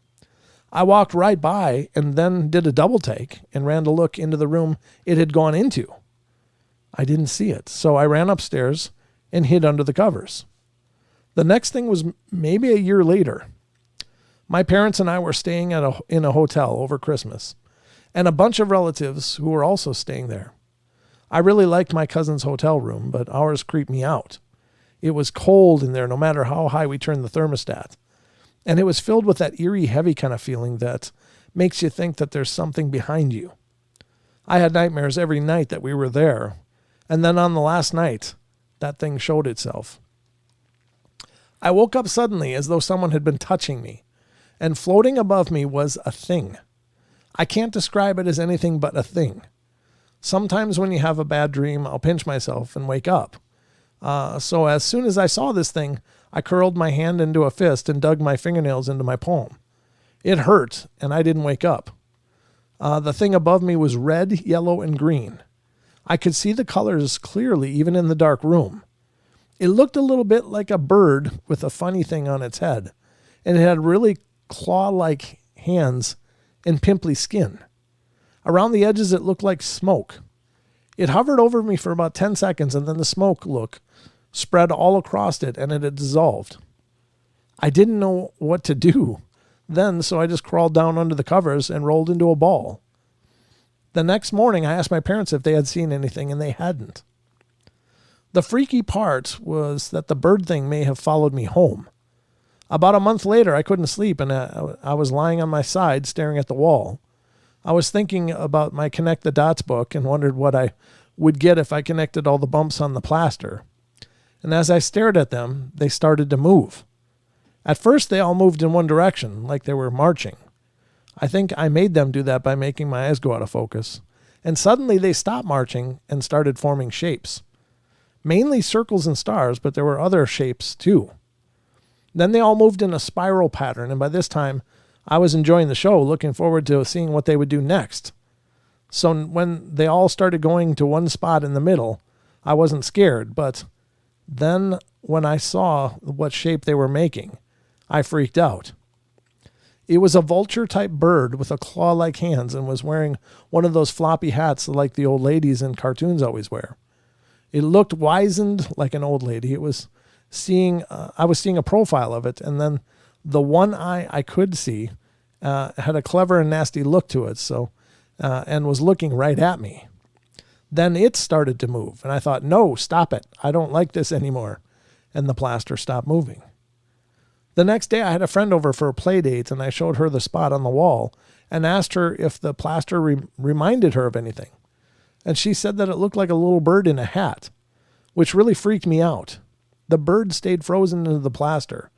I walked right by and then did a double take and ran to look into the room it had gone into. I didn't see it, so I ran upstairs and hid under the covers. The next thing was maybe a year later. My parents and I were staying in a hotel over Christmas, and a bunch of relatives who were also staying there. I really liked my cousin's hotel room, but ours creeped me out. It was cold in there no matter how high we turned the thermostat. And it was filled with that eerie, heavy kind of feeling that makes you think that there's something behind you. I had nightmares every night that we were there. And then on the last night, that thing showed itself. I woke up suddenly as though someone had been touching me. And floating above me was a thing. I can't describe it as anything but a thing. Sometimes when you have a bad dream, I'll pinch myself and wake up. So as soon as I saw this thing, I curled my hand into a fist and dug my fingernails into my palm. It hurt, and I didn't wake up. The thing above me was red, yellow, and green. I could see the colors clearly, even in the dark room. It looked a little bit like a bird with a funny thing on its head, and it had really claw-like hands and pimply skin. Around the edges, it looked like smoke. It hovered over me for about 10 seconds, and then the smoke spread all across it, and it had dissolved. I didn't know what to do then, so I just crawled down under the covers and rolled into a ball. The next morning, I asked my parents if they had seen anything, and they hadn't. The freaky part was that the bird thing may have followed me home. About a month later, I couldn't sleep, and I was lying on my side staring at the wall. I was thinking about my Connect the Dots book and wondered what I would get if I connected all the bumps on the plaster. And as I stared at them, they started to move. At first, they all moved in one direction, like they were marching. I think I made them do that by making my eyes go out of focus. And suddenly they stopped marching and started forming shapes. Mainly circles and stars, but there were other shapes too. Then they all moved in a spiral pattern, and by this time, I was enjoying the show, looking forward to seeing what they would do next. So when they all started going to one spot in the middle, I wasn't scared, but then when I saw what shape they were making, I freaked out. It was a vulture-type bird with a claw-like hands and was wearing one of those floppy hats like the old ladies in cartoons always wear. It looked wizened like an old lady. I was seeing a profile of it, and then the one eye I could see had a clever and nasty look to it, and was looking right at me. Then it started to move, and I thought, no, stop it. I don't like this anymore. And the plaster stopped moving. The next day, I had a friend over for a play date, and I showed her the spot on the wall and asked her if the plaster reminded her of anything. And she said that it looked like a little bird in a hat, which really freaked me out. The bird stayed frozen into the plaster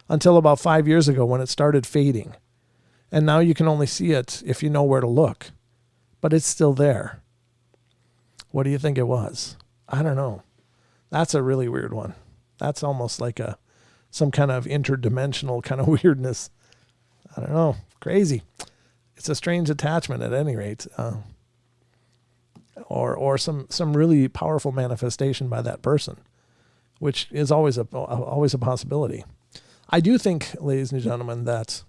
until about 5 years ago when it started fading. And now you can only see it if you know where to look. But it's still there. What do you think it was? I don't know. That's a really weird one. That's almost like some kind of interdimensional kind of weirdness. I don't know. Crazy. It's a strange attachment at any rate. Or some really powerful manifestation by that person, which is always a possibility. I do think, ladies and gentlemen, that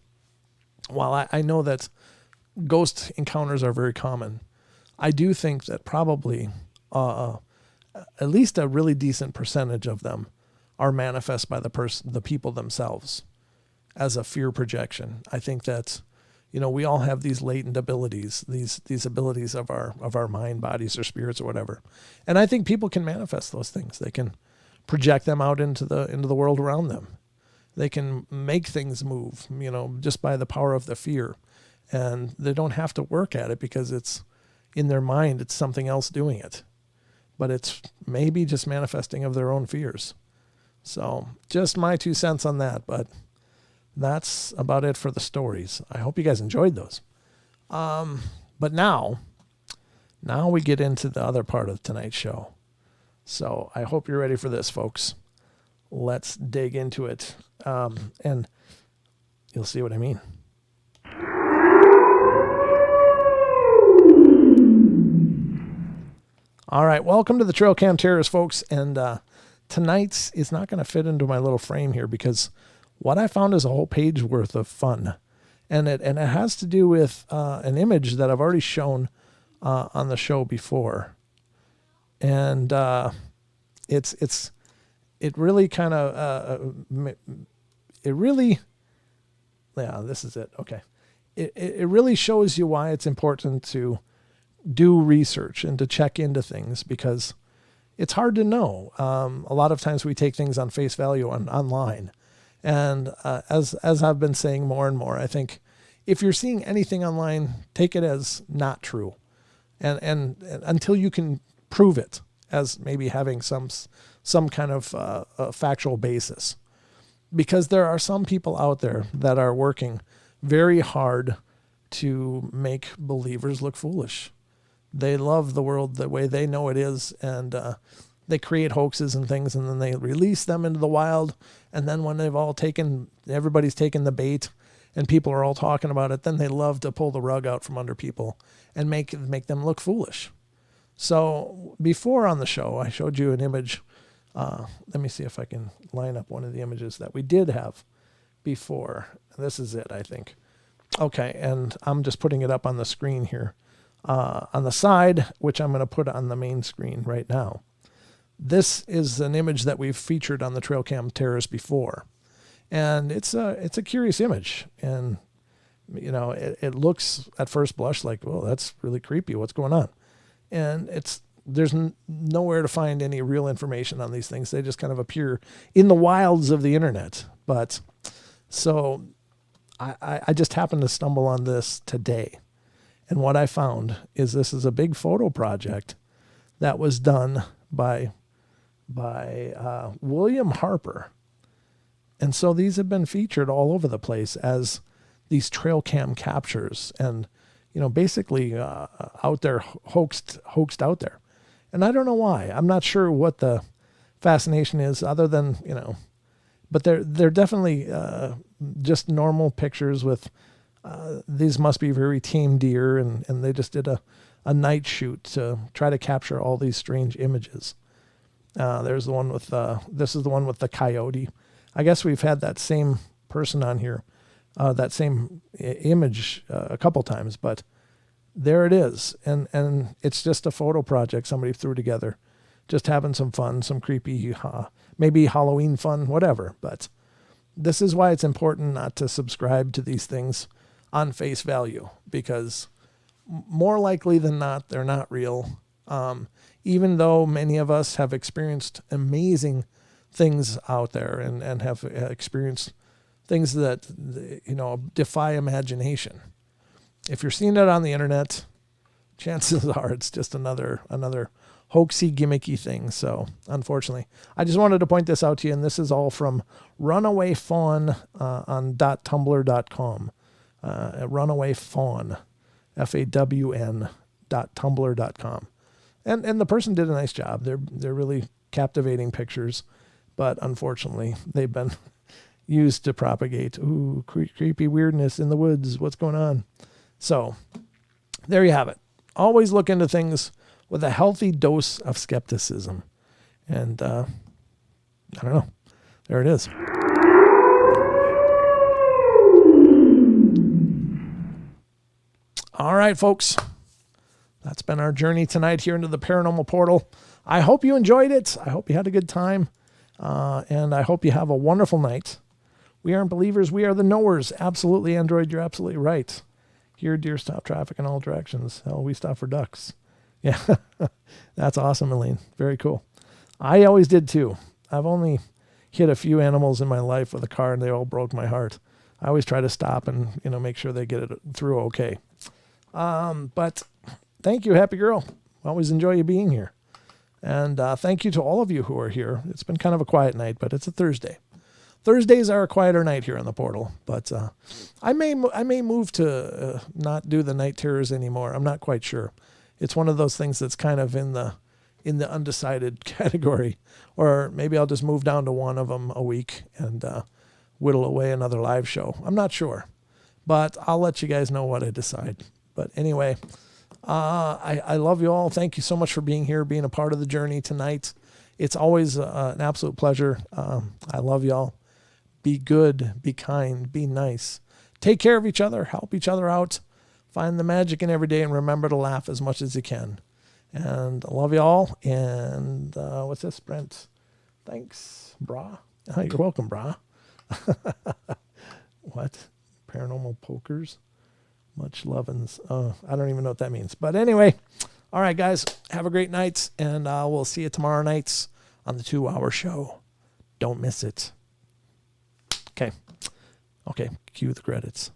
while I know that ghost encounters are very common, I do think that probably at least a really decent percentage of them are manifest by the people themselves as a fear projection. I think that, we all have these latent abilities, these abilities of our mind, bodies, or spirits, or whatever. And I think people can manifest those things. They can project them out into the world around them. They can make things move, just by the power of the fear. And they don't have to work at it because it's in their mind. It's something else doing it. But it's maybe just manifesting of their own fears. So just my 2 cents on that. But that's about it for the stories. I hope you guys enjoyed those. But now we get into the other part of tonight's show. So I hope you're ready for this, folks. Let's dig into it. And you'll see what I mean. All right, welcome to the Trail Cam Terrors, folks. And tonight's is not going to fit into my little frame here because what I found is a whole page worth of fun. And it has to do with an image that I've already shown on the show before. And it really kind of, this is it. Okay. It really shows you why it's important to do research and to check into things because it's hard to know. A lot of times we take things on face value online. And as I've been saying more and more, I think if you're seeing anything online, take it as not true. And until you can prove it as maybe having some kind of a factual basis. Because there are some people out there that are working very hard to make believers look foolish. They love the world the way they know it is, and they create hoaxes and things, and then they release them into the wild. And then when everybody's taken the bait, and people are all talking about it, then they love to pull the rug out from under people and make them look foolish. So before on the show, I showed you an image. Let me see if I can line up one of the images that we did have before. This is it, I think. Okay, and I'm just putting it up on the screen here. On the side, which I'm going to put on the main screen right now. This is an image that we've featured on the Trail Cam Terrors before. And it's a curious image. And, it looks at first blush like, well, that's really creepy. What's going on? And there's nowhere to find any real information on these things. They just kind of appear in the wilds of the internet. But so I just happened to stumble on this today. And what I found is this is a big photo project that was done by William Harper. And so these have been featured all over the place as these trail cam captures and, basically out there, hoaxed out there. And I don't know why. I'm not sure what the fascination is other than, but they're definitely just normal pictures with, these must be very tame deer, and they just did a night shoot to try to capture all these strange images. There's the one with, this is the one with the coyote. I guess we've had that same person on here, that same image a couple times, but there it is. And it's just a photo project somebody threw together, just having some fun, some creepy, maybe Halloween fun, whatever. But this is why it's important not to subscribe to these things on face value, because more likely than not, they're not real. Even though many of us have experienced amazing things out there and have experienced things that, defy imagination. If you're seeing it on the internet, chances are it's just another hoaxy, gimmicky thing. So unfortunately, I just wanted to point this out to you. And this is all from Runaway Fawn on .tumblr.com. Runaway Fawn, FAWN.tumblr.com. And the person did a nice job. They're really captivating pictures, but unfortunately they've been used to propagate creepy weirdness in the woods. What's going on? So there you have it. Always look into things with a healthy dose of skepticism. And I don't know. There it is. All right, folks. That's been our journey tonight here into the Paranormal Portal. I hope you enjoyed it. I hope you had a good time. And I hope you have a wonderful night. We aren't believers. We are the knowers. Absolutely, Android. You're absolutely right. Here, deer stop traffic in all directions. Hell, we stop for ducks. Yeah, that's awesome, Elaine. Very cool. I always did too. I've only hit a few animals in my life with a car, and they all broke my heart. I always try to stop and make sure they get it through okay. But thank you, happy girl. Always enjoy you being here. And thank you to all of you who are here. It's been kind of a quiet night, but it's a Thursday. Thursdays are a quieter night here on the portal, but I may move to not do the night terrors anymore. I'm not quite sure. It's one of those things that's kind of in the undecided category, or maybe I'll just move down to one of them a week and whittle away another live show. I'm not sure, but I'll let you guys know what I decide. But anyway, I love you all. Thank you so much for being here, being a part of the journey tonight. It's always an absolute pleasure. I love y'all. Be good, be kind, be nice. Take care of each other, help each other out. Find the magic in every day, and remember to laugh as much as you can. And I love you all. And what's this, Brent? Thanks, brah. Oh, you're welcome, brah. What? Paranormal pokers? Much lovin's. Oh, I don't even know what that means. But anyway, all right, guys, have a great night. And we'll see you tomorrow nights on the 2-hour show. Don't miss it. Okay. Cue the credits.